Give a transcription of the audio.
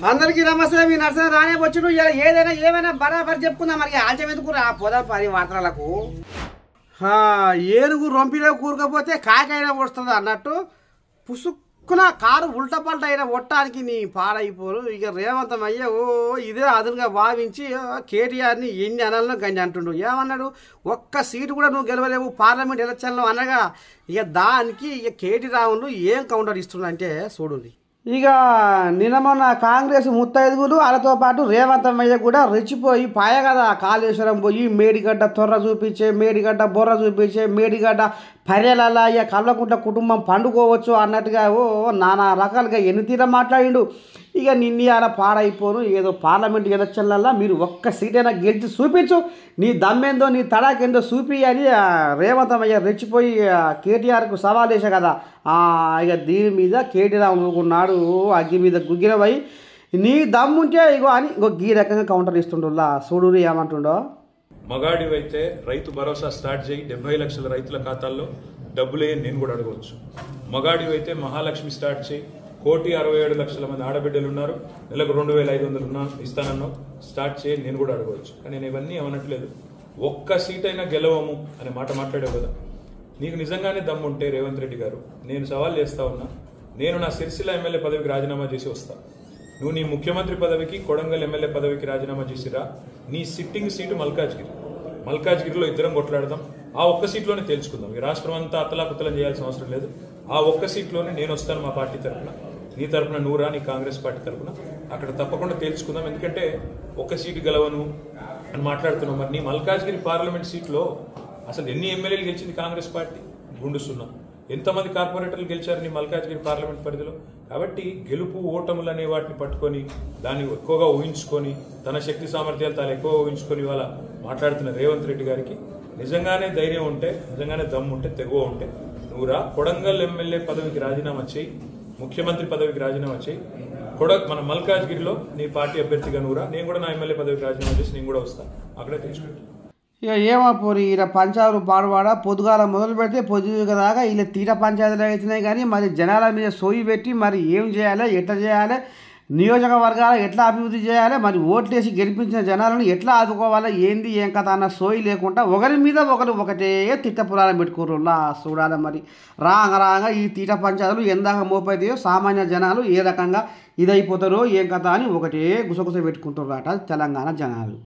అందరికీ నమస్తే. మీ నర్సన రానే వచ్చును. ఏదైనా ఏమైనా బరాబర్ చెప్పుకుందాం. మరి ఆల్చం ఎందుకు రా పోదాం పది వార్తలకు. ఏనుగు రొంపిలో కూరకపోతే కాకైనా వస్తుంది అన్నట్టు పుసుక్కున కారు ఉల్టా పల్టా అయినా కొట్టడానికి నీ పాడైపోరు. ఇక రేవంతం అయ్యా ఇదే అదునుగా భావించి కేటీఆర్ని ఎన్ని అనాలనో గంజి అంటుండు. ఏమన్నాడు, ఒక్క సీటు కూడా నువ్వు గెలవలేవు పార్లమెంట్ ఎలక్షన్లో అనగా ఇక దానికి ఇక కేటీ రావులు ఏం కౌంటర్ ఇస్తుండంటే చూడండి. ఇక నిన్న మొన్న కాంగ్రెస్ ముత్తైదుగులు వాళ్ళతో పాటు రేవంతమయ్య కూడా రెచ్చిపోయి పాయ కదా కాళేశ్వరం పోయి మేడిగడ్డ తొర్ర చూపించే, మేడిగడ్డ బొర్ర చూపించే, మేడిగడ్డ పర్యలలా ఇక కల్వకుంట్ల కుటుంబం పండుకోవచ్చు అన్నట్టుగా నానా రకాలుగా ఎన్ని తీర మాట్లాడిండు. ఇక నిన్న అలా పాడైపోను ఏదో పార్లమెంట్ ఎలక్షన్లల్లో మీరు ఒక్క సీటైనా గెలిచి చూపించు, నీ దమ్మేందో నీ తడాకేందో చూపి అని రేవంతమయ్య రెచ్చిపోయి కేటీఆర్కు సవాల్ వేసా కదా. ఇక దీని మీద కేటీఆర్ అనుకున్నాడు అగ్గి మీద గుగ్గిరవై నీ దమ్ముంటే ఇగో అని ఇంకో ఈ రకంగా కౌంటర్ ఇస్తుండ్రులా చూడు ఏమంటుండో. మగాడివైతే రైతు భరోసా స్టార్ట్ చేయి, 70 లక్షల రైతుల ఖాతాల్లో డబ్బులే నేను కూడా అడగవచ్చు. మగాడివైతే మహాలక్ష్మి స్టార్ట్ చేయి, 1,67,00,000 మంది ఆడబిడ్డలు ఉన్నారు, నెలకు 2,500 ఇస్తానన్నావు, స్టార్ట్ చేయి నేను కూడా అడగవచ్చు. కానీ నేను ఇవన్నీ ఏమనట్లేదు. ఒక్క సీట్ అయినా గెలవము అనే మాట మాట్లాడావు కదా. నీకు నిజంగానే దమ్ముంటే రేవంత్ రెడ్డి గారు నేను సవాల్ చేస్తా ఉన్నా, నేను నా సిరిసిల్ల ఎమ్మెల్యే పదవికి రాజీనామా చేసి వస్తా. నువ్వు నీ ముఖ్యమంత్రి పదవికి కొడంగల్ ఎమ్మెల్యే పదవికి రాజీనామా చేసిరా. నీ సిట్టింగ్ సీటు మల్కాజ్గిరిలో ఇద్దరం కొట్లాడదాం. ఆ ఒక్క సీట్లోనే తేల్చుకుందాం. ఈ రాష్ట్రం అంతా అతలాకుతలం చేయాల్సిన అవసరం లేదు. ఆ ఒక్క సీట్లోనే నేను వస్తాను మా పార్టీ తరఫున, నీ తరఫున నూరా నీ కాంగ్రెస్ పార్టీ తరఫున అక్కడ తప్పకుండా తేల్చుకుందాం. ఎందుకంటే ఒక్క సీటు గెలవను అని మాట్లాడుతున్నాం. మరి నీ మల్కాజ్గిరి పార్లమెంట్ సీట్లో అసలు ఎన్ని ఎమ్మెల్యేలు గెలిచింది కాంగ్రెస్ పార్టీ? గుండుస్తున్నా. ఎంతమంది కార్పొరేటర్లు గెలిచారు నీ మల్కాజ్గిరి పార్లమెంట్ పరిధిలో? కాబట్టి గెలుపు ఓటములు అనే వాటిని పట్టుకొని దాన్ని ఎక్కువగా ఊహించుకొని తన శక్తి సామర్థ్యాలు తాను ఎక్కువ ఊహించుకొని ఇవాళ మాట్లాడుతున్న రేవంత్ రెడ్డి గారికి నిజంగానే ధైర్యం ఉంటే, నిజంగానే దమ్ము ఉంటే, తెగువ ఉంటే నువ్వురా కొడంగల్ ఎమ్మెల్యే పదవికి రాజీనామా చేయి, ముఖ్యమంత్రి పదవికి రాజీనామా చేయి. మన మల్కాజ్గిరిలో నీ పార్టీ అభ్యర్థిగా నువ్వురా, నేను కూడా నా ఎమ్మెల్యే పదవికి రాజీనామా చేసి నేను కూడా వస్తాను. అక్కడే తెచ్చుకుంటాను. ఇక ఏమో పోరి ఇలా పంచాయతీలు పాడువాడ పొద్దుగాల మొదలు పెడితే పొద్దుగా దాకా ఇలా తీట పంచాయతీలు అవుతున్నాయి. కానీ మరి జనాల మీద సోయి పెట్టి మరి ఏం చేయాలి, ఎట్లా చేయాలి, నియోజకవర్గాలు ఎట్లా అభివృద్ధి చేయాలి, మరి ఓట్లేసి గెలిపించిన జనాలను ఎట్లా ఆదుకోవాలి, ఏంది ఏం కథ అన్న సోయి లేకుండా ఒకరి మీద ఒకటే తిట్ట పురాణం పెట్టుకోరులా చూడాలి. మరి రాగా ఈ తీట పంచాయతీలు ఎందాక మోపైతాయో సామాన్య జనాలు ఏ రకంగా ఇదైపోతారో ఏం కథ అని ఒకటే గుసగుస పెట్టుకుంటారట తెలంగాణ జనాలు.